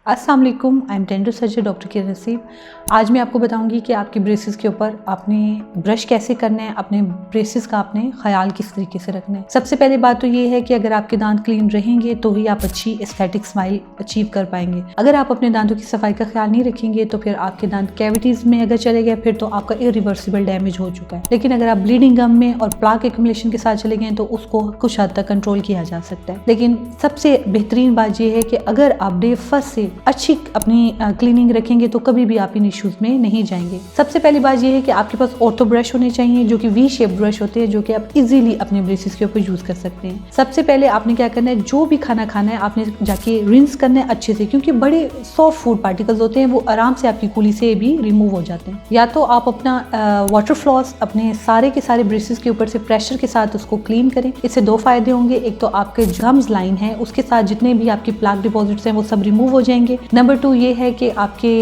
अस्सलाम वालेकुम, I am dental surgeon doctor Kiran Naseeb. आज मैं आपको बताऊंगी कि आपके ब्रेसेस के ऊपर आपने ब्रश कैसे करना है, अपने ब्रेसेस का आपने ख्याल किस तरीके से रखना है। सबसे पहली बात तो ये है कि अगर आपके दांत क्लीन रहेंगे तो ही आप अच्छी एस्थेटिक स्माइल अचीव कर पाएंगे। अगर आप अपने दांतों की सफाई का ख्याल नहीं रखेंगे तो फिर आपके दांत कैविटीज में अगर चले गए फिर तो आपका इरिवर्सिबल डैमेज हो चुका है। लेकिन अगर आप ब्लीडिंग गम में और प्लाक एक्यूमुलेशन के साथ चले गए तो उसको कुछ हद तक कंट्रोल किया जा सकता है। लेकिन सबसे बेहतरीन बात यह है कि अगर आप डे फर्स्ट से अच्छी अपनी क्लीनिंग रखेंगे तो कभी भी आप इन इश्यूज में नहीं जाएंगे। सबसे पहली बात यह है कि आपके पास ऑर्थो ब्रश होने चाहिए जो कि वी शेप ब्रश होते हैं, जो कि आप इजीली अपने ब्रेसेस के ऊपर यूज कर सकते हैं। सबसे पहले आपने क्या करना है, जो भी खाना खाना है आपने जाके रिंस करना है अच्छे से, क्योंकि बड़े सॉफ्ट फूड पार्टिकल्स होते हैं वो आराम से आपकी कुली से भी रिमूव हो जाते हैं। या तो आप अपना वाटर फ्लॉस अपने सारे के सारे ब्रेसेस के ऊपर से प्रेशर के साथ उसको क्लीन करें। इससे दो फायदे होंगे, एक तो आपके गम्स लाइन है उसके साथ जितने भी आपके प्लाक डिपॉजिट्स हैं वो सब रिमूव हो जाएंगे। नंबर 2 ये है कि आपके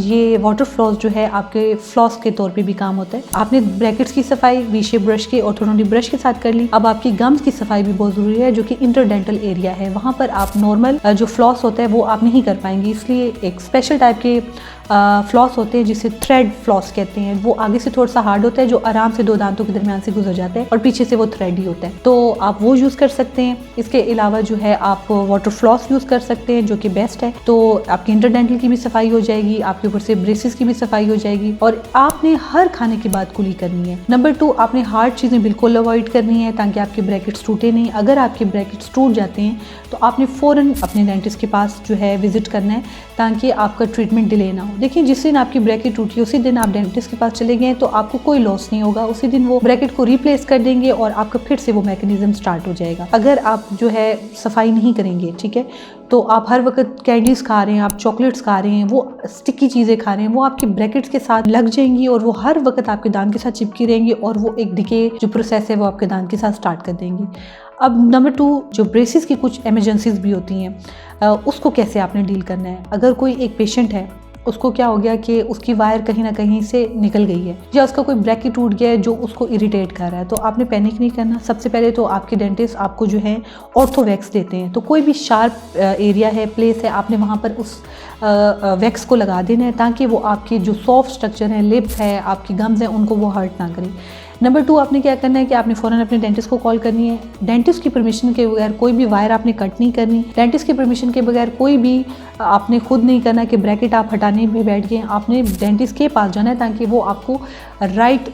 ये वाटर फ्लॉस जो है आपके फ्लॉस के तौर पे भी काम होता है। आपने ब्रैकेट्स की सफाई वी शेप ब्रश के ऑर्थोडोंटिक ब्रश के साथ कर ली। अब आपकी गम्स की सफाई भी बहुत जरूरी है, जो कि इंटरडेंटल एरिया है, वहां पर आप नॉर्मल जो फ्लॉस होता है वो आप नहीं कर पाएंगे। इसलिए एक स्पेशल टाइप के फ्लॉस होते हैं जिसे थ्रेड फ्लॉस कहते हैं। वो आगे से थोड़ा सा हार्ड होता है, जो आराम से दो दांतों के दरमियान से गुजर जाता है, और पीछे से वो थ्रेड ही होता है, तो आप वो यूज़ कर सकते हैं। इसके अलावा जो है आप वाटर फ्लॉस यूज़ कर सकते हैं जो कि बेस्ट है। तो आपकी इंटरडेंटल की भी सफाई हो जाएगी, आपके ऊपर से ब्रेसेस की भी सफाई हो जाएगी, और आपने हर खाने के बाद कुली करनी है। नंबर 2 आपने हार्ड चीज़ें बिल्कुल अवॉइड करनी है ताकि आपके ब्रैकेट्स टूटे नहीं। अगर आपके ब्रैकेट्स टूट जाते हैं तो आपने फ़ौरन अपने डेंटिस्ट के पास जो है विजिट करना है ताकि आपका ट्रीटमेंट डिले ना हो। देखिए, जिस दिन आपकी ब्रैकेट टूटी उसी दिन आप डेंटिस्ट के पास चले गए तो आपको कोई लॉस नहीं होगा। उसी दिन वो ब्रैकेट को रिप्लेस कर देंगे और आपका फिर से वो मैकेनिज्म स्टार्ट हो जाएगा। अगर आप जो है सफाई नहीं करेंगे, ठीक है, तो आप हर वक्त कैंडीज खा रहे हैं, आप चॉकलेट्स खा रहे हैं, वो स्टिकी चीज़ें खा रहे हैं, वो आपकी ब्रैकेट्स के साथ लग जाएंगी और वो हर वक्त आपके दांत के साथ चिपकी रहेंगी और वो एक डिके जो प्रोसेस है वो आपके दांत के साथ स्टार्ट कर देंगी। अब नंबर 2 जो ब्रेसेस की कुछ इमरजेंसीज भी होती हैं, उसको कैसे आपने डील करना है। अगर कोई एक पेशेंट है, उसको क्या हो गया कि उसकी वायर कहीं ना कहीं से निकल गई है या उसका कोई ब्रैकेट टूट गया है जो उसको इरिटेट कर रहा है, तो आपने पैनिक नहीं करना। सबसे पहले तो आपके डेंटिस्ट आपको जो है ऑर्थोवैक्स देते हैं, तो कोई भी शार्प एरिया है, प्लेस है, आपने वहाँ पर उस वैक्स को लगा देना है ताकि वो आपकी जो सॉफ्ट स्ट्रक्चर है, लिप है, आपकी गम्स हैं, उनको वो हर्ट ना करें। नंबर 2 आपने क्या करना है कि आपने फ़ौरन अपने डेंटिस्ट को कॉल करनी है। डेंटिस्ट की परमिशन के बगैर कोई भी वायर आपने कट नहीं करनी। डेंटिस्ट की परमिशन के बगैर कोई भी आपने खुद नहीं करना कि ब्रैकेट आप हटाने में बैठ गए। आपने डेंटिस्ट के पास जाना है ताकि वो आपको राइट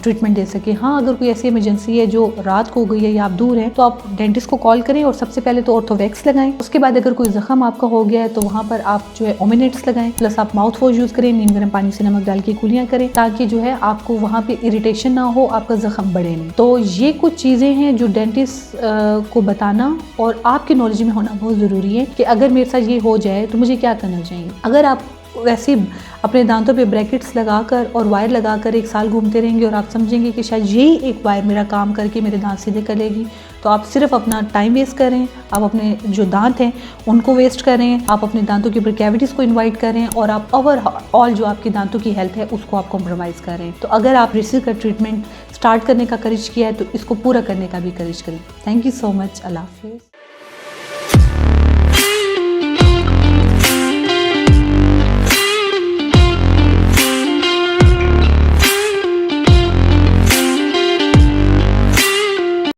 ट्रीटमेंट दे सके। हाँ, अगर कोई ऐसी इमरजेंसी है जो रात को हो गई है या आप दूर हैं तो आप डेंटिस्ट को कॉल करें और सबसे पहले तो ऑर्थोवैक्स लगाएं। उसके बाद अगर कोई जख्म आपका हो गया है तो वहाँ पर आप जो है ओमिनेट्स लगाएं, प्लस आप माउथ वॉश यूज़ करें, नीम गर्म पानी से नमक डाल के कुलियाँ करें ताकि जो है आपको वहाँ पे इरिटेशन ना हो, आपका जख्म बढ़े नहीं। तो ये कुछ चीज़ें हैं जो डेंटिस्ट को बताना और आपकी नॉलेज में होना बहुत ज़रूरी है कि अगर मेरे साथ ये हो जाए तो मुझे क्या करना चाहिए। अगर आप वैसे अपने दांतों पे ब्रैकेट्स लगाकर और वायर लगाकर 1 साल घूमते रहेंगे और आप समझेंगे कि शायद यही एक वायर मेरा काम करके मेरे दांत सीधे कर लेगी, तो आप सिर्फ अपना टाइम वेस्ट कर रहे हैं, आप अपने जो दांत हैं उनको वेस्ट कर रहे हैं, आप अपने दांतों के ऊपर कैविटीज़ को इन्वाइट कर रहे हैं और आप ओवरऑल जो आपकी दांतों की हेल्थ है उसको आप कॉम्प्रोमाइज़ कर रहे हैं। तो अगर आप ब्रेसेस का ट्रीटमेंट स्टार्ट करने का करेज किया है तो इसको पूरा करने का भी करेज करें। Thank you so much. अल्लाह हाफिज़।